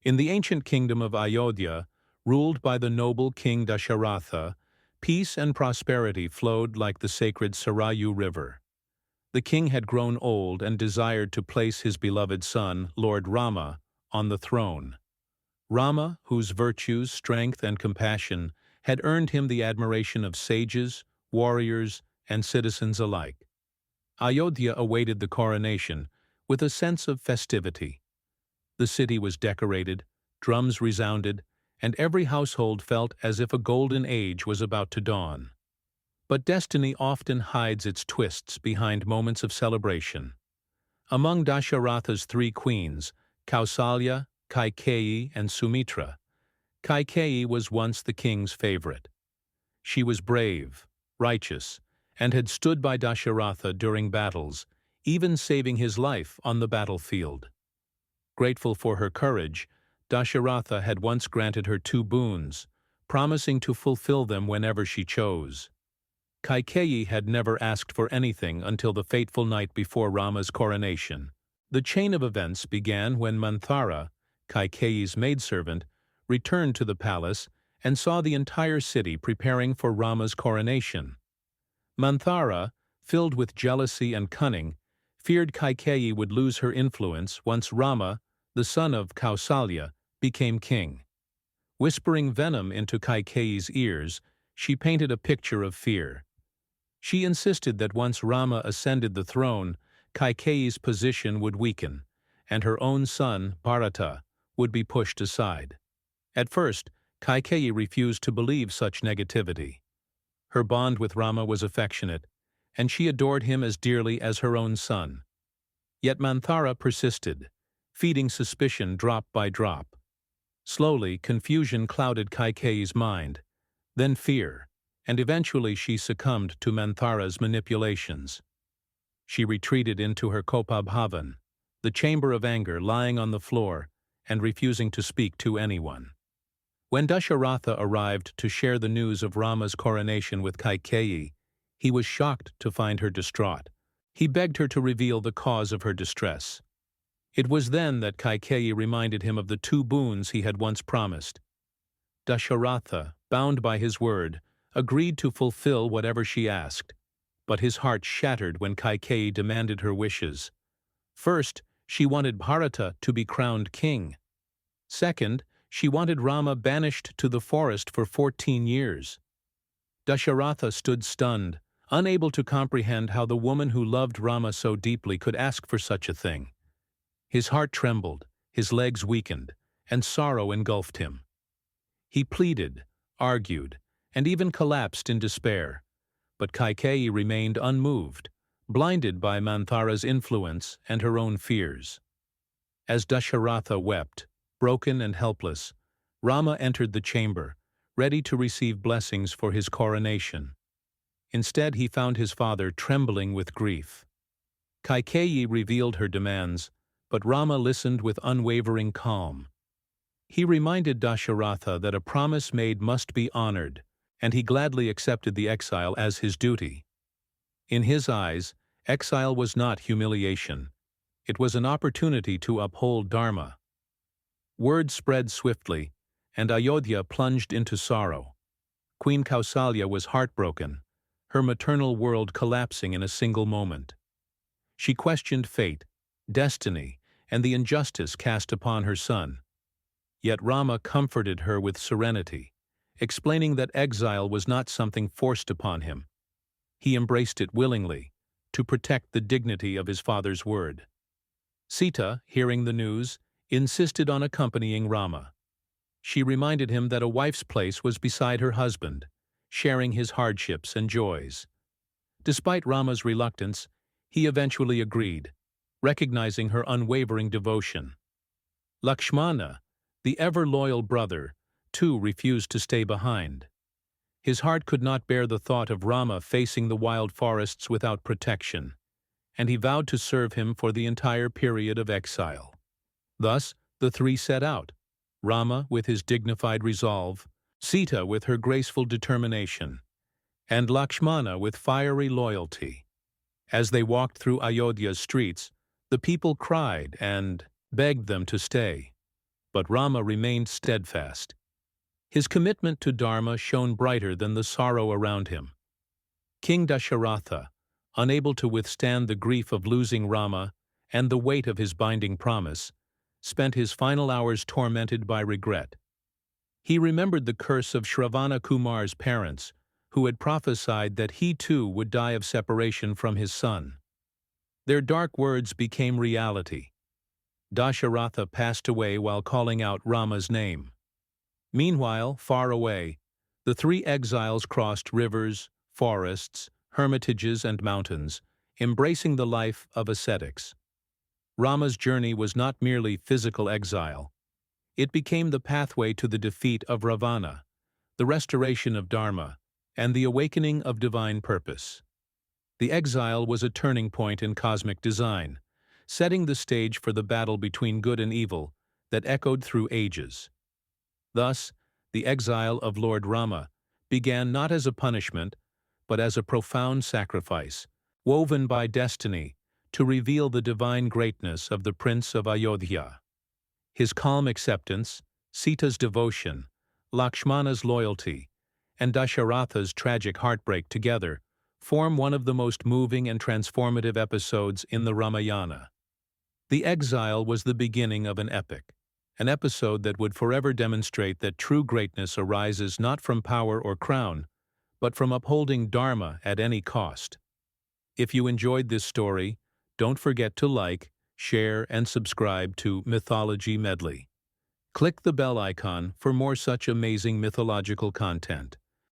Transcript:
In the ancient kingdom of Ayodhya, ruled by the noble King Dasharatha, peace and prosperity flowed like the sacred Sarayu River. The king had grown old and desired to place his beloved son, Lord Rama, on the throne. Rama, whose virtues, strength, and compassion had earned him the admiration of sages, warriors, and citizens alike. Ayodhya awaited the coronation with a sense of festivity. The city was decorated, drums resounded, and every household felt as if a golden age was about to dawn. But destiny often hides its twists behind moments of celebration. Among Dasharatha's three queens, Kausalya, Kaikeyi, and Sumitra, Kaikeyi was once the king's favorite. She was brave, righteous, and had stood by Dasharatha during battles, even saving his life on the battlefield. Grateful for her courage, Dasharatha had once granted her 2 boons, promising to fulfill them whenever she chose. Kaikeyi had never asked for anything until the fateful night before Rama's coronation. The chain of events began when Manthara, Kaikeyi's maidservant, returned to the palace and saw the entire city preparing for Rama's coronation. Manthara, filled with jealousy and cunning, feared Kaikeyi would lose her influence once Rama, the son of Kausalya, became king. Whispering venom into Kaikeyi's ears, she painted a picture of fear. She insisted that once Rama ascended the throne, Kaikeyi's position would weaken, and her own son, Bharata, would be pushed aside. At first, Kaikeyi refused to believe such negativity. Her bond with Rama was affectionate, and she adored him as dearly as her own son. Yet Manthara persisted, feeding suspicion drop by drop. Slowly, confusion clouded Kaikeyi's mind, then fear, and eventually she succumbed to Manthara's manipulations. She retreated into her Kopabhavan, the chamber of anger, lying on the floor and refusing to speak to anyone. When Dasharatha arrived to share the news of Rama's coronation with Kaikeyi, he was shocked to find her distraught. He begged her to reveal the cause of her distress. It was then that Kaikeyi reminded him of the 2 boons he had once promised. Dasharatha, bound by his word, agreed to fulfill whatever she asked, but his heart shattered when Kaikeyi demanded her wishes. First, she wanted Bharata to be crowned king. Second, she wanted Rama banished to the forest for 14 years. Dasharatha stood stunned, unable to comprehend how the woman who loved Rama so deeply could ask for such a thing. His heart trembled, his legs weakened, and sorrow engulfed him. He pleaded, argued, and even collapsed in despair, but Kaikeyi remained unmoved, blinded by Manthara's influence and her own fears. As Dasharatha wept, broken and helpless, Rama entered the chamber, ready to receive blessings for his coronation. Instead, he found his father trembling with grief. Kaikeyi revealed her demands, but Rama listened with unwavering calm. He reminded Dasharatha that a promise made must be honored, and he gladly accepted the exile as his duty. In his eyes, exile was not humiliation. It was an opportunity to uphold Dharma. Word spread swiftly, and Ayodhya plunged into sorrow. Queen Kausalya was heartbroken, her maternal world collapsing in a single moment. She questioned fate, destiny, and the injustice cast upon her son. Yet Rama comforted her with serenity, explaining that exile was not something forced upon him. He embraced it willingly, to protect the dignity of his father's word. Sita, hearing the news, insisted on accompanying Rama. She reminded him that a wife's place was beside her husband, sharing his hardships and joys. Despite Rama's reluctance, he eventually agreed, recognizing her unwavering devotion. Lakshmana, the ever-loyal brother, too refused to stay behind. His heart could not bear the thought of Rama facing the wild forests without protection, and he vowed to serve him for the entire period of exile. Thus, the 3 set out, Rama with his dignified resolve, Sita with her graceful determination, and Lakshmana with fiery loyalty. As they walked through Ayodhya's streets, the people cried and begged them to stay. but Rama remained steadfast. His commitment to Dharma shone brighter than the sorrow around him. King Dasharatha, unable to withstand the grief of losing Rama and the weight of his binding promise, spent his final hours tormented by regret. He remembered the curse of Ravana Kumar's parents, who had prophesied that he too would die of separation from his son. Their dark words became reality. Dasharatha passed away while calling out Rama's name. Meanwhile, far away, the three exiles crossed rivers, forests, hermitages, and mountains, embracing the life of ascetics. Rama's journey was not merely physical exile. It became the pathway to the defeat of Ravana, the restoration of Dharma, and the awakening of divine purpose. The exile was a turning point in cosmic design, setting the stage for the battle between good and evil that echoed through ages. Thus, the exile of Lord Rama began not as a punishment, but as a profound sacrifice, woven by destiny to reveal the divine greatness of the Prince of Ayodhya. His calm acceptance, Sita's devotion, Lakshmana's loyalty, and Dasharatha's tragic heartbreak together form one of the most moving and transformative episodes in the Ramayana. The exile was the beginning of an epic, an episode that would forever demonstrate that true greatness arises not from power or crown, but from upholding Dharma at any cost. If you enjoyed this story, don't forget to like, share, and subscribe to Mythology Medley. Click the bell icon for more such amazing mythological content.